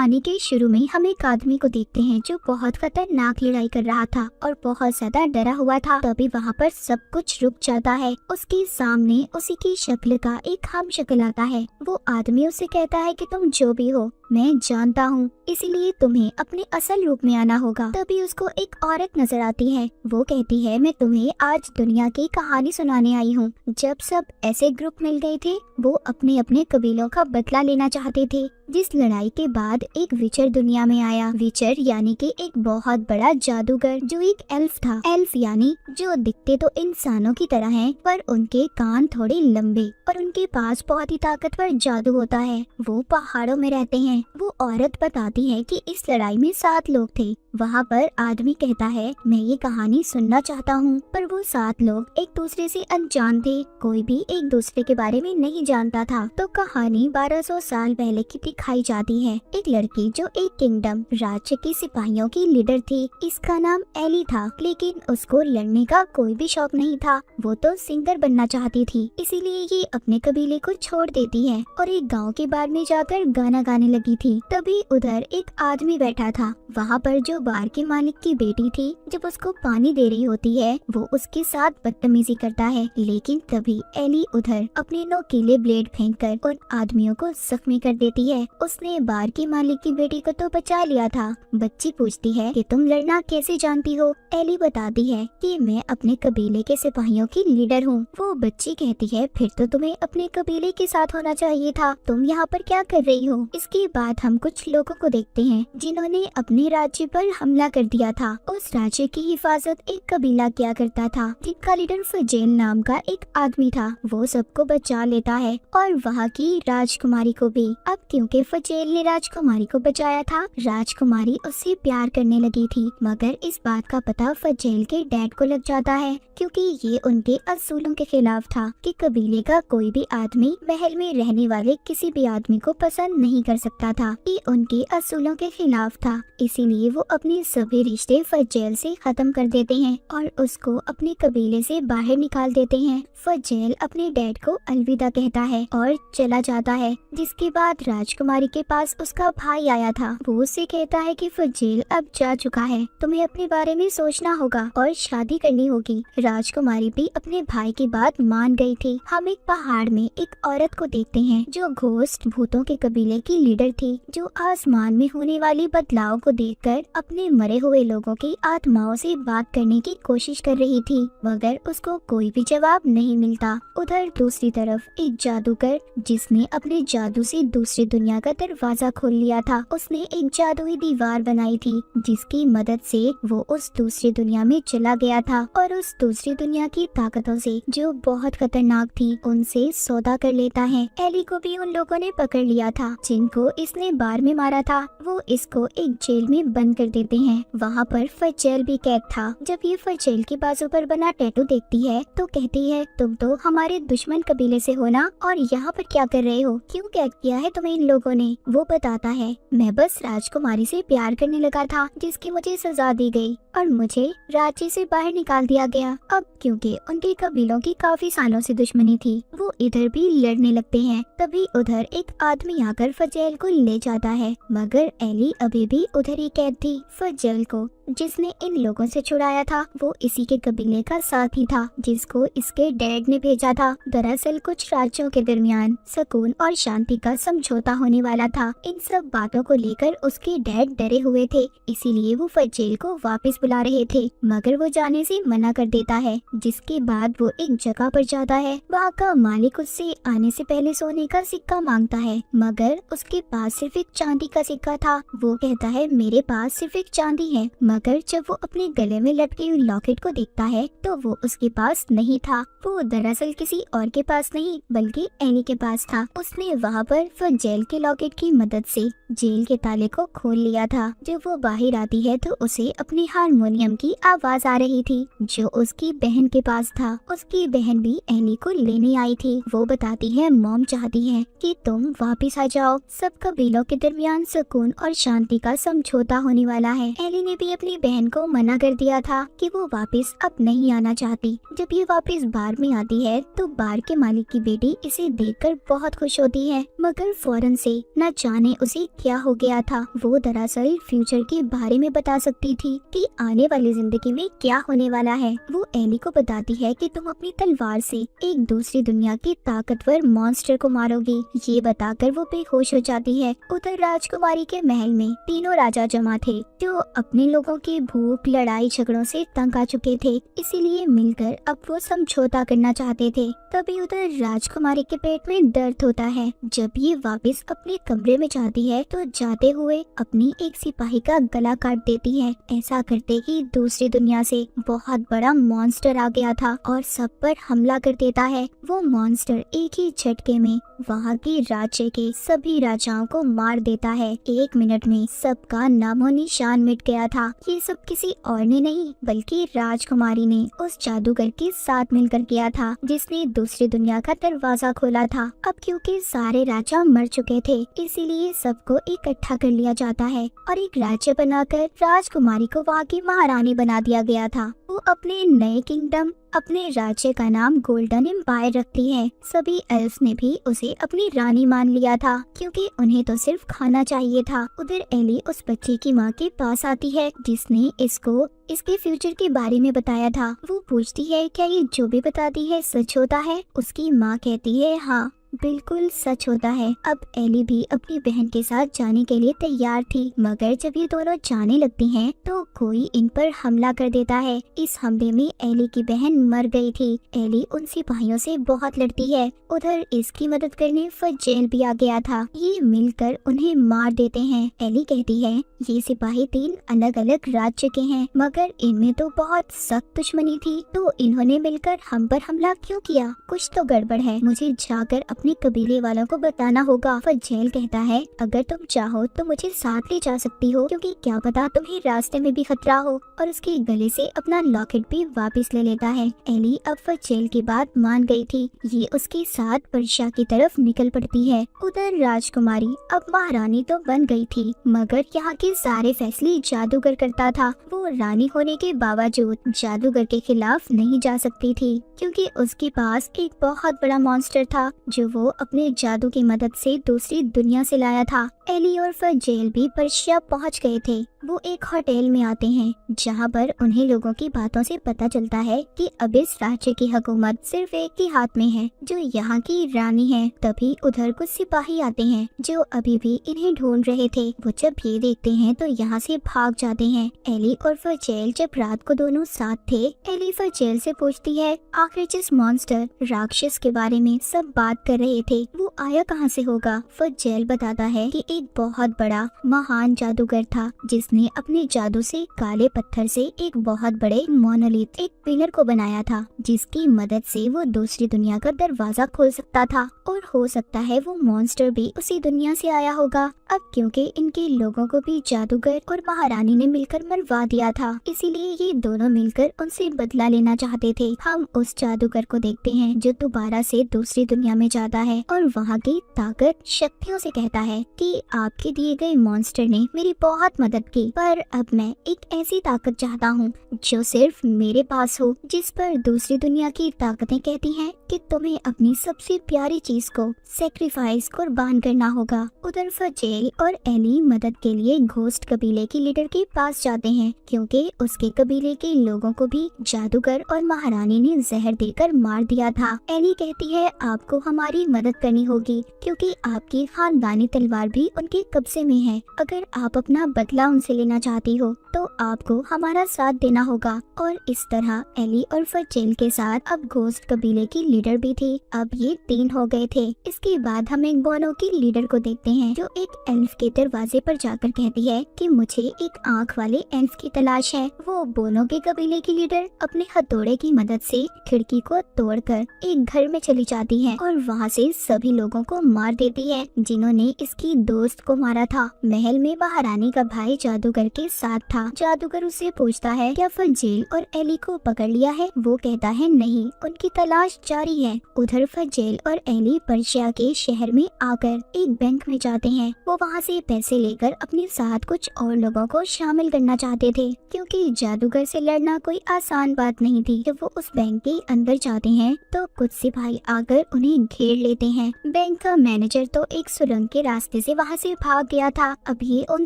कहानी के शुरू में हम एक आदमी को देखते हैं जो बहुत खतरनाक लड़ाई कर रहा था और बहुत ज्यादा डरा हुआ था। तभी वहाँ पर सब कुछ रुक जाता है। उसके सामने उसी की शक्ल का एक हम शक्ल आता है। वो आदमी उसे कहता है कि तुम जो भी हो मैं जानता हूँ, इसीलिए तुम्हें अपने असल रूप में आना होगा। तभी उसको एक औरत नजर आती है। वो कहती है मैं तुम्हें आज दुनिया की कहानी सुनाने आई हूँ। जब सब ऐसे ग्रुप मिल गए थे, वो अपने अपने कबीलों का बदला लेना चाहते थे। जिस लड़ाई के बाद एक विचर दुनिया में आया। विचर यानी कि एक बहुत बड़ा जादूगर जो एक एल्फ था। एल्फ यानी जो दिखते तो इंसानों की तरह हैं, पर उनके कान थोड़े लंबे और उनके पास बहुत ही ताकतवर जादू होता है। वो पहाड़ों में रहते हैं। वो औरत बताती है कि इस लड़ाई में 7 लोग थे। वहाँ पर आदमी कहता है मैं ये कहानी सुनना चाहता हूँ, पर वो 7 लोग एक दूसरे से अनजान थे। कोई भी एक दूसरे के बारे में नहीं जानता था। तो कहानी 1200 साल पहले की दिखाई जाती है। एक लड़की जो एक किंगडम राज्य की सिपाहियों की लीडर थी। इसका नाम एली था, लेकिन उसको लड़ने का कोई भी शौक नहीं था। वो तो सिंगर बनना चाहती थी, इसीलिए ये अपने कबीले को छोड़ देती है और एक गाँव के बार में जाकर गाना गाने लगी थी। तभी उधर एक आदमी बैठा था। वहाँ पर जो बार के मालिक की बेटी थी, जब उसको पानी दे रही होती है, वो उसके साथ बदतमीजी करता है। लेकिन तभी एली उधर अपने नोकीले ब्लेड फेंककर उन आदमियों को जख्मी कर देती है। उसने बार के मालिक की बेटी को तो बचा लिया था। बच्ची पूछती है कि तुम लड़ना कैसे जानती हो? एली बताती है कि मैं अपने कबीले के सिपाहियों की लीडर हूँ। वो बच्ची कहती है फिर तो तुम्हें अपने कबीले के साथ होना चाहिए था, तुम यहाँ पर क्या कर रही हो? इसके बाद हम कुछ लोगों को देखते हैं जिन्होंने अपने राज्य पर हमला कर दिया था। उस राज्य की हिफाजत एक कबीला किया करता था, जिनका लीडर फजेल नाम का एक आदमी था। वो सबको बचा लेता है और वहाँ की राजकुमारी को भी। अब क्योंकि फजेल ने राजकुमारी को बचाया था, राजकुमारी उससे प्यार करने लगी थी। मगर इस बात का पता फजेल के डैड को लग जाता है, क्योंकि ये उनके असूलों के खिलाफ था कि कबीले का कोई भी आदमी महल में रहने वाले किसी भी आदमी को पसंद नहीं कर सकता था। ये उनके असूलों के खिलाफ था। इसीलिए वो अपने सभी रिश्ते फजेल से खत्म कर देते हैं और उसको अपने कबीले से बाहर निकाल देते हैं। फजेल अपने डैड को अलविदा कहता है और चला जाता है। जिसके बाद राजकुमारी के पास उसका भाई आया था। वो उससे कहता है कि फजेल अब जा चुका है, तुम्हें अपने बारे में सोचना होगा और शादी करनी होगी। राजकुमारी भी अपने भाई की बात मान गई थी। हम एक पहाड़ में एक औरत को देखते हैं जो घोस्ट भूतों के कबीले की लीडर थी, जो आसमान में होने वाली बदलाव को देखकर अपने मरे हुए लोगों की आत्माओं से बात करने की कोशिश कर रही थी, मगर उसको कोई भी जवाब नहीं मिलता। उधर दूसरी तरफ एक जादूगर, जिसने अपने जादू से दूसरी दुनिया का दरवाजा खोल लिया था, उसने एक जादुई दीवार बनाई थी, जिसकी मदद से वो उस दूसरी दुनिया में चला गया था और उस दूसरी दुनिया की ताकतों से, जो बहुत खतरनाक थी, उनसे सौदा कर लेता है। एली को भी उन लोगों ने पकड़ लिया था जिनको इसने बार में मारा था। वो इसको एक जेल में बंद कर देते हैं। वहाँ पर फजेल भी कैद था। जब ये फजेल के बाजू पर बना टैटू देखती है तो कहती है तुम तो हमारे दुश्मन कबीले से हो ना, और यहाँ पर क्या कर रहे हो? क्यों कैद किया है तुम्हें इन लोगों ने? वो बताता है मैं बस राजकुमारी से प्यार करने लगा था, जिसकी मुझे सजा दी गई और मुझे राज्य से बाहर निकाल दिया गया। अब क्योंकि उनके कबीलों की काफी सालों से दुश्मनी थी, वो इधर भी लड़ने लगते हैं। तभी उधर एक आदमी आकर फजेल को ले जाता है, मगर एली अभी भी उधर ही कैद थी। फजेल को जिसने इन लोगों से छुड़ाया था, वो इसी के कबीले का साथी था, जिसको इसके डैड ने भेजा था। दरअसल कुछ राज्यों के दरमियान सुकून और शांति का समझौता होने वाला था। इन सब बातों को लेकर उसके डैड डरे हुए थे, इसीलिए वो फजेल को वापस बुला रहे थे, मगर वो जाने से मना कर देता है। जिसके बाद वो एक जगह पर जाता है। वहाँ का मालिक उससे आने से पहले सोने का सिक्का मांगता है, मगर उसके पास सिर्फ एक चांदी का सिक्का था। वो कहता है मेरे पास सिर्फ एक चांदी है, मगर जब वो अपने गले में लटके हुए लॉकेट को देखता है तो वो उसके पास नहीं था। वो दरअसल किसी और के पास नहीं बल्कि एनी के पास था। उसने वहाँ पर फजेल के लॉकेट की मदद से जेल के ताले को खोल लिया था। जब वो बाहर आती है तो उसे अपनी हारमोनियम की आवाज आ रही थी, जो उसकी बहन के पास था। उसकी बहन भी एनी को लेने आई थी। वो बताती है मॉम चाहती है कि तुम वापस आ जाओ, सब कबीलों के दरमियान सुकून और शांति का समझौता होने वाला वाला है। एली ने भी अपनी बहन को मना कर दिया था कि वो वापस अब नहीं आना चाहती। जब ये वापस बार में आती है तो बार के मालिक की बेटी इसे देखकर बहुत खुश होती है, मगर फौरन से न जाने उसे क्या हो गया था। वो दरअसल फ्यूचर के बारे में बता सकती थी कि आने वाली जिंदगी में क्या होने वाला है। वो एली को बताती है कि तुम अपनी तलवार से एक दूसरी दुनिया के ताकतवर मॉन्स्टर को मारोगी। ये बताकर वो बेहोश हो जाती है। उधर राजकुमारी के महल में तीनों राजा जमा थे जो अपने लोगों की भूख, लड़ाई झगड़ों से तंग आ चुके थे, इसीलिए मिलकर अब वो समझौता करना चाहते थे। तभी उधर राजकुमारी के पेट में दर्द होता है। जब ये वापस अपने कमरे में जाती है तो जाते हुए अपनी एक सिपाही का गला काट देती है। ऐसा करते ही दूसरी दुनिया से बहुत बड़ा मॉन्स्टर आ गया था और सब पर हमला कर देता है। वो मॉन्स्टर एक ही झटके में वहाँ के राज्य के सभी राजाओं को मार देता है। 1 मिनट में सबका नामो निशान मिट गया था। ये सब किसी और ने नहीं बल्कि राजकुमारी ने उस जादूगर के साथ मिलकर किया था जिसने दूसरी दुनिया का दरवाजा खोला था। अब क्योंकि सारे राजा मर चुके थे इसीलिए सबको इकट्ठा कर लिया जाता है और एक राज्य बनाकर राजकुमारी को वहाँ की महारानी बना दिया गया था। वो अपने नए किंगडम, अपने राज्य का नाम गोल्डन एम्पायर रखती है। सभी एल्फ्स ने भी उसे अपनी रानी मान लिया था क्योंकि उन्हें तो सिर्फ खाना चाहिए था। उधर एली उस बच्चे की माँ के पास आती है जिसने इसको इसके फ्यूचर के बारे में बताया था। वो पूछती है क्या ये जो भी बताती है सच होता है। उसकी माँ कहती है हाँ बिल्कुल सच होता है। अब एली भी अपनी बहन के साथ जाने के लिए तैयार थी, मगर जब ये दोनों जाने लगती हैं तो कोई इन पर हमला कर देता है। इस हमले में एली की बहन मर गई थी। एली उन सिपाहियों से बहुत लड़ती है। उधर इसकी मदद करने फजेल भी आ गया था। ये मिलकर उन्हें मार देते हैं। एली कहती है ये सिपाही 3 अलग अलग राज्य के हैं, मगर इनमें तो बहुत सख्त दुश्मनी थी, तो इन्होंने मिलकर हम पर हमला क्यों किया? कुछ तो गड़बड़ है, मुझे जाकर अपने कबीले वालों को बताना होगा। फजेल कहता है अगर तुम चाहो तो मुझे साथ ले जा सकती हो, क्योंकि क्या पता तुम्हें रास्ते में भी खतरा हो, और उसके गले से अपना लॉकेट भी वापस ले लेता है। एली अब फजेल की बात मान गई थी। ये उसके साथ वर्षा की तरफ निकल पड़ती है। उधर राजकुमारी अब महारानी तो बन गई थी, मगर यहाँ के सारे फैसले जादूगर करता था। वो रानी होने के बावजूद जादूगर के खिलाफ नहीं जा सकती थी, क्योंकि उसके पास एक बहुत बड़ा मॉन्स्टर था जो वो अपने जादू की मदद से दूसरी दुनिया से लाया था। एली और फजेल भी पर्शिया पहुंच गए थे। वो एक होटल में आते हैं जहां पर उन्हें लोगों की बातों से पता चलता है कि अब इस राज्य की हुकूमत सिर्फ एक ही हाथ में है, जो यहाँ की रानी है। तभी उधर कुछ सिपाही आते हैं जो अभी भी इन्हें ढूंढ रहे थे। वो जब ये देखते हैं तो यहाँ से भाग जाते हैं। एली और फजेल जब रात को दोनों साथ थे, एली फजेल से पूछती है आखिर जिस मॉन्स्टर राक्षस के बारे में सब बात कर रहे थे वो आया कहाँ से होगा। फजेल बताता है कि एक बहुत बड़ा महान जादूगर था जिसने अपने जादू से काले पत्थर से एक बहुत बड़े मोनोलिथ, एक पिलर को बनाया था, जिसकी मदद से वो दूसरी दुनिया का दरवाजा खोल सकता था, और हो सकता है वो मॉन्स्टर भी उसी दुनिया से आया होगा। अब क्योंकि इनके लोगों को भी जादूगर और महारानी ने मिलकर मरवा दिया था, इसीलिए ये दोनों मिलकर उनसे बदला लेना चाहते थे। हम उस जादूगर को देखते हैं जो दोबारा से दूसरी दुनिया में जाता है और वहाँ की ताकत शक्तियों से कहता है कि आपके दिए गए मॉन्स्टर ने मेरी बहुत मदद की, पर अब मैं एक ऐसी ताकत चाहता हूँ जो सिर्फ मेरे पास हो, जिस पर दूसरी दुनिया की ताकतें कहती हैं कि तुम्हें अपनी सबसे प्यारी चीज को सेक्रीफाइस कुर्बान करना होगा। उधर फजेल और एली मदद के लिए घोस्ट कबीले की लीडर के पास जाते हैं, क्योंकि उसके कबीले के लोगों को भी जादूगर और महारानी ने जहर देकर मार दिया था। एली कहती है आपको हमारी मदद करनी होगी, क्योंकि आपकी खानदानी तलवार भी उनके कब्जे में है। अगर आप अपना बदला उनसे लेना चाहती हो तो आपको हमारा साथ देना होगा। और इस तरह एली और फजेल के साथ अब घोस्ट कबीले की लीडर भी थी। अब ये 3 हो गए थे। इसके बाद हम एक बोनो की लीडर को देखते हैं जो एक एल्फ के दरवाजे पर जाकर कहती है कि मुझे एक आँख वाले एल्फ की तलाश है। वो बोनो के कबीले की लीडर अपने हथौड़े की मदद से खिड़की को तोड़कर एक घर में चली जाती है और वहाँ से सभी लोगों को मार देती है जिन्होंने इसकी दोस्त को मारा था। महल में महारानी का भाई जादूगर के साथ था। जादूगर उससे पूछता है क्या फजेल और एली को पकड़ लिया है। वो कहता है नहीं, उनकी तलाश जारी रही है। उधर फजेल और एली पर्शिया के शहर में आकर एक बैंक में जाते हैं। वो वहाँ से पैसे लेकर अपने साथ कुछ और लोगों को शामिल करना चाहते थे, क्योंकि जादूगर से लड़ना कोई आसान बात नहीं थी। जब वो उस बैंक के अंदर जाते हैं तो कुछ सिपाही आकर उन्हें घेर लेते हैं। बैंक का मैनेजर तो एक सुरंग के रास्ते से वहाँ से भाग गया था। अब ये उन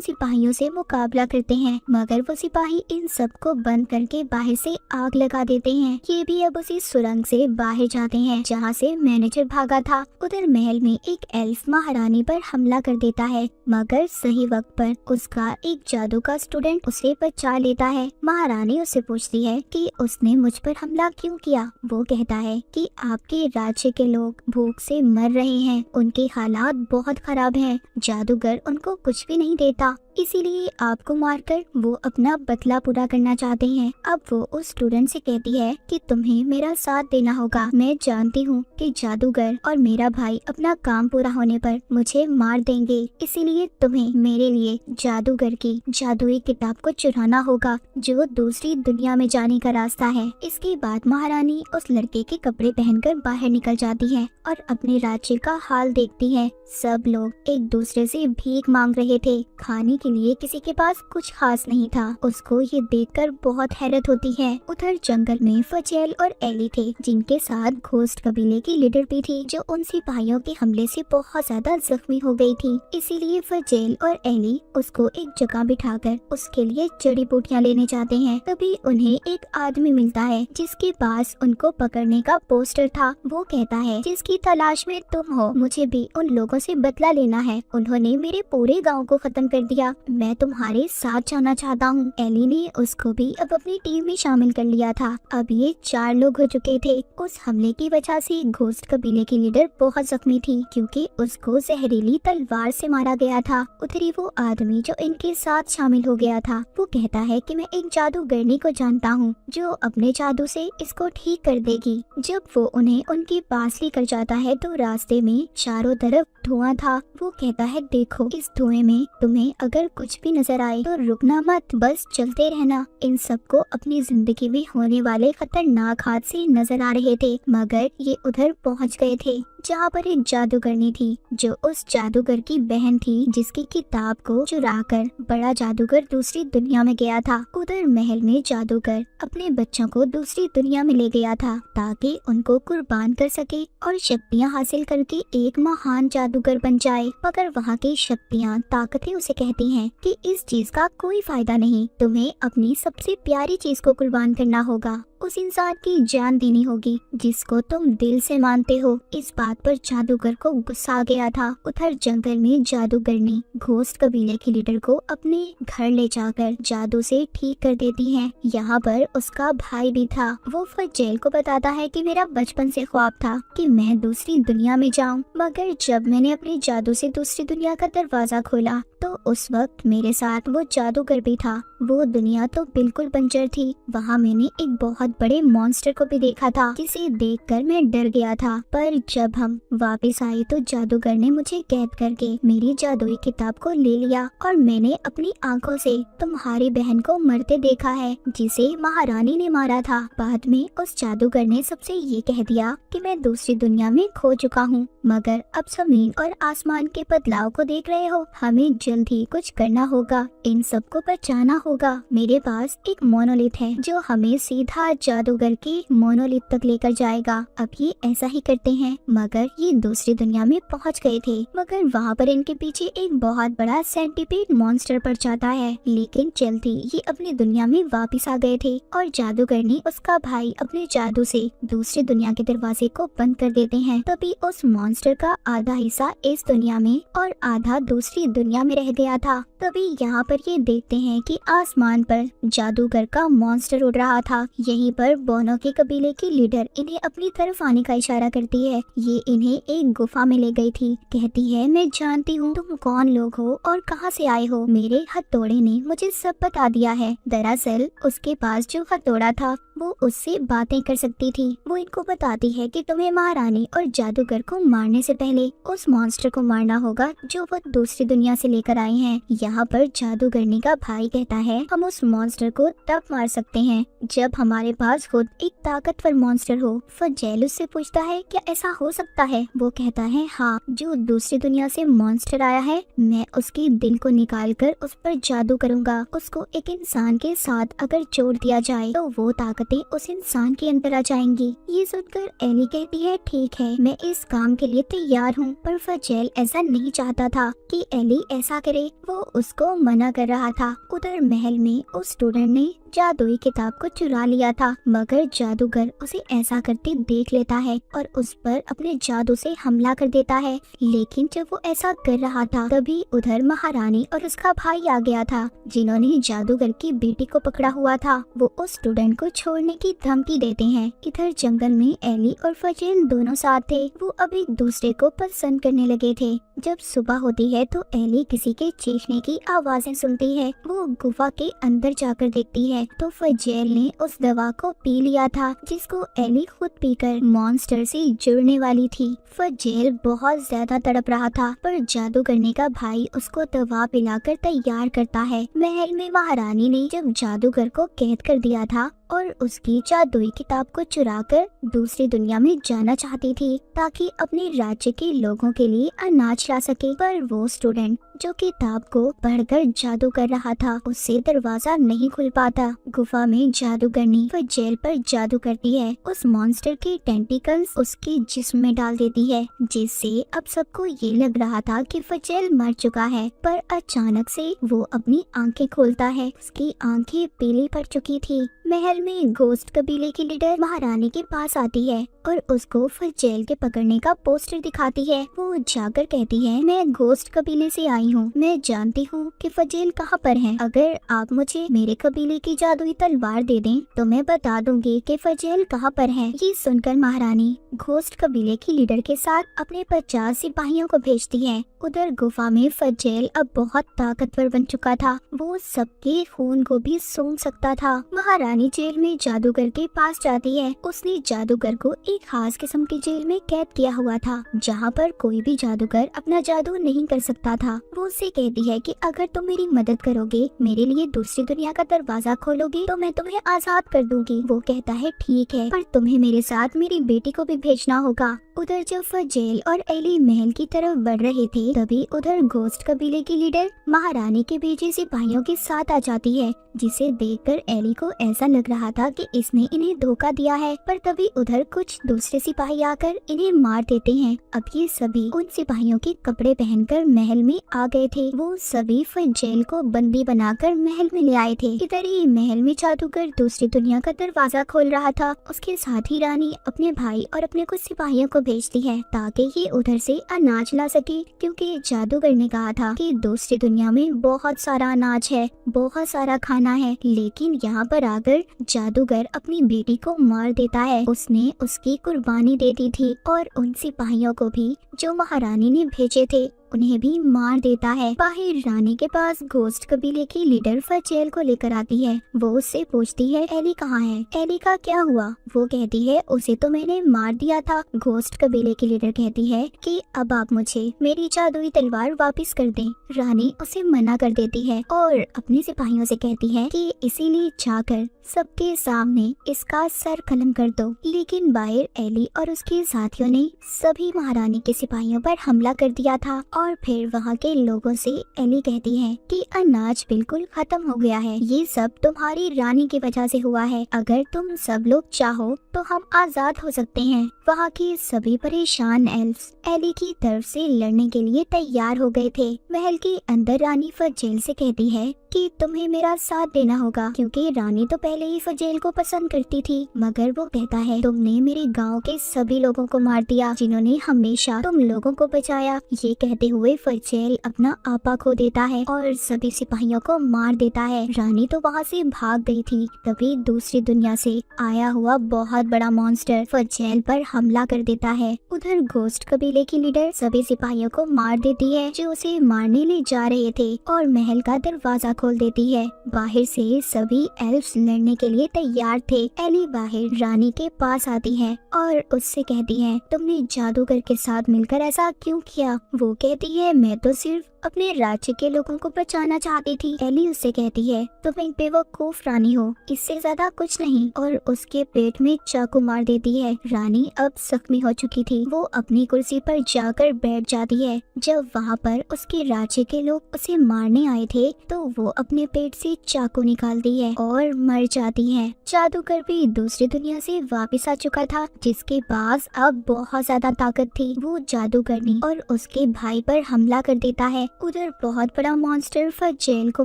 सिपाहियों से मुकाबला करते हैं, मगर वो सिपाही इन सब को बंद करके बाहर से आग लगा देते हैं। ये भी अब उसी सुरंग से बाहर जाते हैं जहाँ से मैनेजर भागा था। उधर महल में एक एल्फ महारानी पर हमला कर देता है, मगर सही वक्त पर उसका एक जादू का स्टूडेंट उसे बचा लेता है। महारानी उससे पूछती है कि उसने मुझ पर हमला क्यों किया। वो कहता है कि आपके राज्य के लोग भूख से मर रहे हैं, उनके हालात बहुत खराब हैं। जादूगर उनको कुछ भी नहीं देता, इसीलिए आपको मारकर वो अपना बदला पूरा करना चाहते हैं। अब वो उस स्टूडेंट से कहती है कि तुम्हें मेरा साथ देना होगा। मैं जानती हूँ कि जादूगर और मेरा भाई अपना काम पूरा होने पर मुझे मार देंगे, इसीलिए तुम्हें मेरे लिए जादूगर की जादुई किताब को चुराना होगा, जो दूसरी दुनिया में जाने का रास्ता है। इसके बाद महारानी उस लड़के के कपड़े पहनकर बाहर निकल जाती है और अपने राज्य का हाल देखती है। सब लोग एक दूसरे से भीख मांग रहे थे, खाने के लिए किसी के पास कुछ खास नहीं था। उसको ये देखकर बहुत हैरत होती है। उधर जंगल में फजेल और एली थे, जिनके साथ घोस्ट कबीले की लीडर भी थी, जो उन सिपाहियों के हमले से बहुत ज्यादा जख्मी हो गई थी। इसीलिए फजेल और एली उसको एक जगह बिठाकर उसके लिए जड़ी बूटियां लेने जाते हैं। तभी उन्हें एक आदमी मिलता है जिसके पास उनको पकड़ने का पोस्टर था। वो कहता है, जिसकी तलाश में तुम हो, मुझे भी उन लोगों से बदला लेना है। उन्होंने मेरे पूरे गाँव को खत्म कर दिया, मैं तुम्हारे साथ जाना चाहता हूँ। एली ने उसको भी अब अपनी टीम में शामिल कर लिया था। अब ये 4 लोग हो चुके थे। उस हमले की वजह से घोस्ट कबीले की लीडर बहुत जख्मी थी, क्योंकि उसको जहरीली तलवार से मारा गया था। उधर ही वो आदमी जो इनके साथ शामिल हो गया था, वो कहता है कि मैं एक जादूगरनी को जानता हूँ जो अपने जादू से इसको ठीक कर देगी। जब वो उन्हें उनके पास लेकर जाता है तो रास्ते में चारों तरफ धुआं था। वो कहता है, देखो इस धुएं में तुम्हें अगर कुछ भी नजर आए तो रुकना मत, बस चलते रहना। इन सबको अपनी जिंदगी में होने वाले खतरनाक हादसे नजर आ रहे थे, मगर ये उधर पहुंच गए थे जहाँ पर एक जादूगरनी थी, जो उस जादूगर की बहन थी, जिसकी किताब को चुराकर बड़ा जादूगर दूसरी दुनिया में गया था। उधर महल में जादूगर अपने बच्चों को दूसरी दुनिया में ले गया था, ताकि उनको कुर्बान कर सके और शक्तियाँ हासिल करके एक महान जादूगर बन जाए। मगर वहाँ की शक्तियाँ ताकतें उसे कहती हैं कि इस चीज का कोई फायदा नहीं, तुम्हें अपनी सबसे प्यारी चीज को कुर्बान करना होगा, उस इंसान की जान देनी होगी जिसको तुम दिल से मानते हो। इस बात पर जादूगर को गुस्सा आ गया था। उधर जंगल में जादूगरनी घोस्ट कबीले की लीडर को अपने घर ले जाकर जादू से ठीक कर देती है। यहाँ पर उसका भाई भी था। वो फजेल को बताता है कि मेरा बचपन से ख्वाब था कि मैं दूसरी दुनिया में जाऊँ, मगर जब मैंने अपने जादू से दूसरी दुनिया का दरवाजा खोला तो उस वक्त मेरे साथ वो जादूगर भी था। वो दुनिया तो बिल्कुल बंजर थी। वहाँ मैंने एक बहुत बड़े मॉन्स्टर को भी देखा था, जिसे देखकर मैं डर गया था। पर जब हम वापस आए तो जादूगर ने मुझे कैद करके मेरी जादुई किताब को ले लिया और मैंने अपनी आंखों से तुम्हारी बहन को मरते देखा है, जिसे महारानी ने मारा था। बाद में उस जादूगर ने सबसे ये कह दिया कि मैं दूसरी दुनिया में खो चुका हूँ, मगर अब जमीन और आसमान के बदलाव को देख रहे हो, हमें जल्द ही कुछ करना होगा, इन सबको बचाना होगा। मेरे पास एक मोनोलिथ है जो हमें सीधा जादूगर के मोनोलिथ तक लेकर जाएगा। अब ये ऐसा ही करते हैं। मगर ये दूसरी दुनिया में पहुंच गए थे, मगर वहाँ पर इनके पीछे एक बहुत बड़ा सेंटीपीड मॉन्स्टर पड़ जाता है। लेकिन जल्दी ये अपनी दुनिया में वापस आ गए थे और जादूगर ने उसका भाई अपने जादू से दूसरी दुनिया के दरवाजे को बंद कर देते हैं। तभी उस मॉन्स्टर का आधा हिस्सा इस दुनिया में और आधा दूसरी दुनिया में रह गया था। तभी यहाँ पर ये देखते हैं कि आसमान पर जादूगर का मॉन्स्टर उड़ रहा था। यहीं पर बोनो के कबीले की लीडर इन्हें अपनी तरफ आने का इशारा करती है। ये इन्हें एक गुफा में ले गई थी। कहती है, मैं जानती हूँ तुम कौन लोग हो और कहाँ से आए हो। मेरे हथौड़े ने मुझे सब बता दिया है। दरअसल उसके पास जो हथौड़ा था वो उससे बातें कर सकती थी। वो इनको बताती है कि तुम्हें महारानी और जादूगर को मारने से पहले उस मॉन्स्टर को मारना होगा जो वो दूसरी दुनिया से लेकर आए हैं। यहाँ पर जादूगरनी का भाई कहता है हम उस मॉन्स्टर को तब मार सकते हैं जब हमारे पास खुद एक ताकतवर मॉन्स्टर हो। फजेल उससे पूछता है क्या ऐसा हो सकता है? वो कहता है हाँ, जो दूसरी दुनिया से मॉन्स्टर आया है मैं उसके दिल को निकाल कर उस पर जादू करूँगा। उसको एक इंसान के साथ अगर जोड़ दिया जाए तो वो ताकतें उस इंसान के अंदर आ जाएंगी। ये सुनकर एली कहती है ठीक है, मैं इस काम के लिए तैयार हूँ। पर फजेल ऐसा नहीं चाहता था कि एली ऐसा करे, वो उसको मना कर रहा था। उधर महल में उस स्टूडेंट ने जादुई किताब को चुरा लिया था, मगर जादूगर उसे ऐसा करते देख लेता है और उस पर अपने जादू से हमला कर देता है। लेकिन जब वो ऐसा कर रहा था तभी उधर महारानी और उसका भाई आ गया था, जिन्होंने जादूगर की बेटी को पकड़ा हुआ था। वो उस स्टूडेंट को छोड़ने की धमकी देते हैं। इधर जंगल में एली और फजेल दोनों साथ थे। वो अब एक दूसरे को पसंद करने लगे थे। जब सुबह होती है तो एली किसी के चीखने की आवाजें सुनती है। वो गुफा के अंदर जाकर देखती है तो फजेल ने उस दवा को पी लिया था जिसको एली खुद पीकर मॉन्स्टर से जुड़ने वाली थी। फजेल बहुत ज्यादा तड़प रहा था पर जादूगरनी का भाई उसको दवा पिलाकर तैयार करता है। महल में महारानी ने जब जादूगर को कैद कर दिया था और उसकी जादुई किताब को चुराकर दूसरी दुनिया में जाना चाहती थी ताकि अपने राज्य के लोगों के लिए अनाज ला सके, पर वो स्टूडेंट जो किताब को पढ़कर जादू कर रहा था उससे दरवाजा नहीं खुल पाता। गुफा में जादूगरनी फजेल पर जादू करती है। उस मॉन्स्टर के टेंटिकल्स उसके जिस्म में डाल देती है, जिससे अब सबको ये लग रहा था कि फजेल मर चुका है। पर अचानक से वो अपनी आंखें खोलता है। उसकी आंखें पीली पड़ चुकी थी। महल में घोस्ट कबीले की लीडर महारानी के पास आती है और उसको फजेल के पकड़ने का पोस्टर दिखाती है। वो जाकर कहती है मैं घोस्ट कबीले से आई हूँ, मैं जानती हूँ कि फजेल कहाँ पर है। अगर आप मुझे मेरे कबीले की जादुई तलवार दे दें तो मैं बता दूंगी कि फजेल कहाँ पर है। ये सुनकर महारानी घोस्ट कबीले की लीडर के साथ अपने 50 सिपाहियों को भेजती है। उधर गुफा में फजेल अब बहुत ताकतवर बन चुका था। वो सबके खून को भी सूंघ सकता था। महारानी जेल में जादूगर के पास जाती है। उसने जादूगर को एक खास किस्म की जेल में कैद किया हुआ था जहाँ पर कोई भी जादूगर अपना जादू नहीं कर सकता था। वो उससे कहती है कि अगर तुम मेरी मदद करोगे, मेरे लिए दूसरी दुनिया का दरवाजा खोलोगे तो मैं तुम्हें आजाद कर दूंगी। वो कहता है ठीक है, पर तुम्हें मेरे साथ मेरी बेटी को भी भेजना होगा। उधर जब फजेल और एली महल की तरफ बढ़ रहे थे तभी उधर घोस्ट कबीले की लीडर महारानी के भेजे सिपाहियों के साथ आ जाती है, जिसे देखकर एली को ऐसा लग रहा था कि इसने इन्हें धोखा दिया है। पर तभी उधर कुछ दूसरे सिपाही आकर इन्हें मार देते हैं। अब ये सभी उन सिपाहियों के कपड़े पहनकर महल में आ गए थे। वो सभी फजेल को बंदी बनाकर महल में ले आए थे। इधर ही महल में जादूगर दूसरी दुनिया का दरवाजा खोल रहा था। उसके साथ ही रानी अपने भाई और अपने कुछ सिपाहियों को भेजती है ताकि ये उधर से अनाज ला सके, क्योंकि जादूगर ने कहा था कि दूसरी दुनिया में बहुत सारा अनाज है, बहुत सारा खाना है। लेकिन यहाँ पर आकर जादूगर अपनी बेटी को मार देता है। उसने उसकी कुर्बानी दे दी थी और उन सिपाहियों को भी जो महारानी ने भेजे थे उन्हें भी मार देता है। बाहर रानी के पास घोस्ट कबीले की लीडर फजेल को लेकर आती है। वो उससे पूछती है एली कहाँ है, एली का क्या हुआ? वो कहती है उसे तो मैंने मार दिया था। घोस्ट कबीले की लीडर कहती है कि अब आप मुझे मेरी जादुई तलवार वापस कर दें। रानी उसे मना कर देती है और अपने सिपाहियों से कहती है कि इसीलिए जाकर सबके सामने इसका सर कलम कर दो। लेकिन बाहर एली और उसके साथियों ने सभी महारानी के सिपाहियों पर हमला कर दिया था और फिर वहाँ के लोगों से एली कहती है कि अनाज बिल्कुल खत्म हो गया है, ये सब तुम्हारी रानी की वजह से हुआ है। अगर तुम सब लोग चाहो तो हम आजाद हो सकते हैं। वहाँ के सभी परेशान एल्फ्स एली की तरफ से लड़ने के लिए तैयार हो गए थे। महल के अंदर रानी फजेल से कहती है कि तुम्हें मेरा साथ देना होगा, क्योंकि रानी तो पहले ही फजेल को पसंद करती थी। मगर वो कहता है तुमने मेरे गांव के सभी लोगों को मार दिया जिन्होंने हमेशा तुम लोगों को बचाया। ये कहते हुए फजेल अपना आपा खो देता है और सभी सिपाहियों को मार देता है। रानी तो वहाँ से भाग गई थी। तभी दूसरी दुनिया से आया हुआ बहुत बड़ा मॉन्स्टर फजेल पर हमला कर देता है। उधर घोस्ट कबीले की लीडर सभी सिपाहियों को मार देती है जो उसे मारने ले जा रहे थे और महल का दरवाजा खोल देती है। बाहर से सभी एल्फ्स लड़ने के लिए तैयार थे। एली बाहर रानी के पास आती है और उससे कहती है, तुमने जादूगर के साथ मिलकर ऐसा क्यों किया? वो कहती है, मैं तो सिर्फ अपने राज्य के लोगों को बचाना चाहती थी। एली उससे कहती है, तुम एक बेवकूफ रानी हो, इससे ज्यादा कुछ नहीं, और उसके पेट में चाकू मार देती है। रानी अब जख्मी हो चुकी थी। वो अपनी कुर्सी पर जाकर बैठ जाती है। जब वहाँ पर उसके राज्य के लोग उसे मारने आए थे तो वो अपने पेट से चाकू निकालती है और मर जाती है। जादूगर भी दूसरी दुनिया से वापस आ चुका था, जिसके पास अब बहुत ज्यादा ताकत थी। वो जादूगरनी और उसके भाई पर हमला कर देता है। उधर बहुत बड़ा मॉन्स्टर फजेल को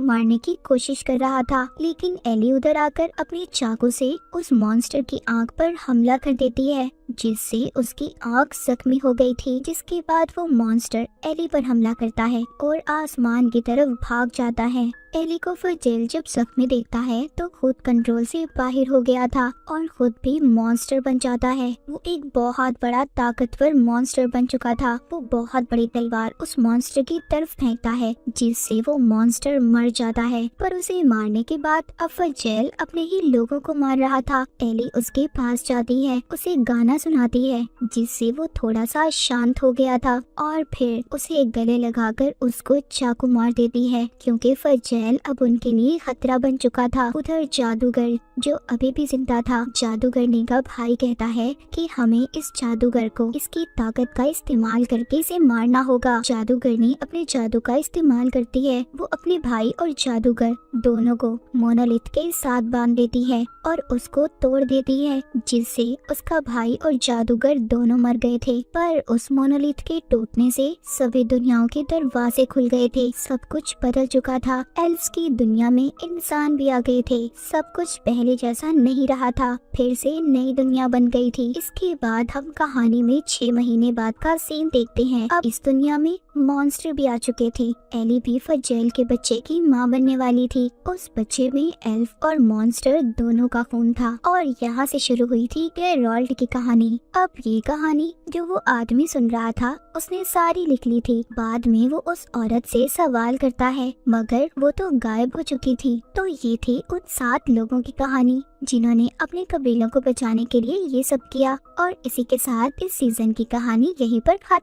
मारने की कोशिश कर रहा था, लेकिन एली उधर आकर अपने चाकू से उस मॉन्स्टर की आंख पर हमला कर देती है, जिससे उसकी आंख जख्मी हो गई थी। जिसके बाद वो मॉन्स्टर एली पर हमला करता है और आसमान की तरफ भाग जाता है। एली को फजेल जब जख्मी देखता है तो खुद कंट्रोल से बाहर हो गया था और खुद भी मॉन्स्टर बन जाता है। वो एक बहुत बड़ा ताकतवर मॉन्स्टर बन चुका था। वो बहुत बड़ी तलवार उस मॉन्स्टर की तरफ फेंकता है, जिससे वो मॉन्स्टर मर जाता है। पर उसे मारने के बाद अब फजेल अपने ही लोगों को मार रहा था। एली उसके पास जाती है, उसे गाना सुनाती है, जिससे वो थोड़ा सा शांत हो गया था, और फिर उसे गले लगाकर उसको चाकू मार देती है, क्योंकि फजेल अब उनके लिए खतरा बन चुका था। उधर जादूगर जो अभी भी जिंदा था, जादूगरनी का भाई कहता है कि हमें इस जादूगर को इसकी ताकत का इस्तेमाल करके इसे मारना होगा। जादूगरनी अपने जादू का इस्तेमाल करती है। वो अपने भाई और जादूगर दोनों को मोनोलिथ के साथ बांध देती है और उसको तोड़ देती है, जिससे उसका भाई और जादूगर दोनों मर गए थे। पर उस मोनोलिथ के टूटने से सभी दुनियाओं के दरवाजे खुल गए थे। सब कुछ बदल चुका था। एल्फ्स की दुनिया में इंसान भी आ गए थे। सब कुछ पहले जैसा नहीं रहा था। फिर से नई दुनिया बन गई थी। इसके बाद हम कहानी में 6 महीने बाद का सीन देखते हैं। अब इस दुनिया में मॉन्स्टर भी आ चुके थे। एली भी फजेल के बच्चे की माँ बनने वाली थी। उस बच्चे में एल्फ और मॉन्स्टर दोनों का खून था और यहाँ से शुरू हुई थी गेराल्ट की कहानी। अब ये कहानी जो वो आदमी सुन रहा था उसने सारी लिख ली थी। बाद में वो उस औरत से सवाल करता है, मगर वो तो गायब हो चुकी थी। तो ये थी उन 7 लोगों की कहानी जिन्होंने अपने कबीलों को बचाने के लिए ये सब किया। और इसी के साथ इस सीजन की कहानी यहीं पर खत्म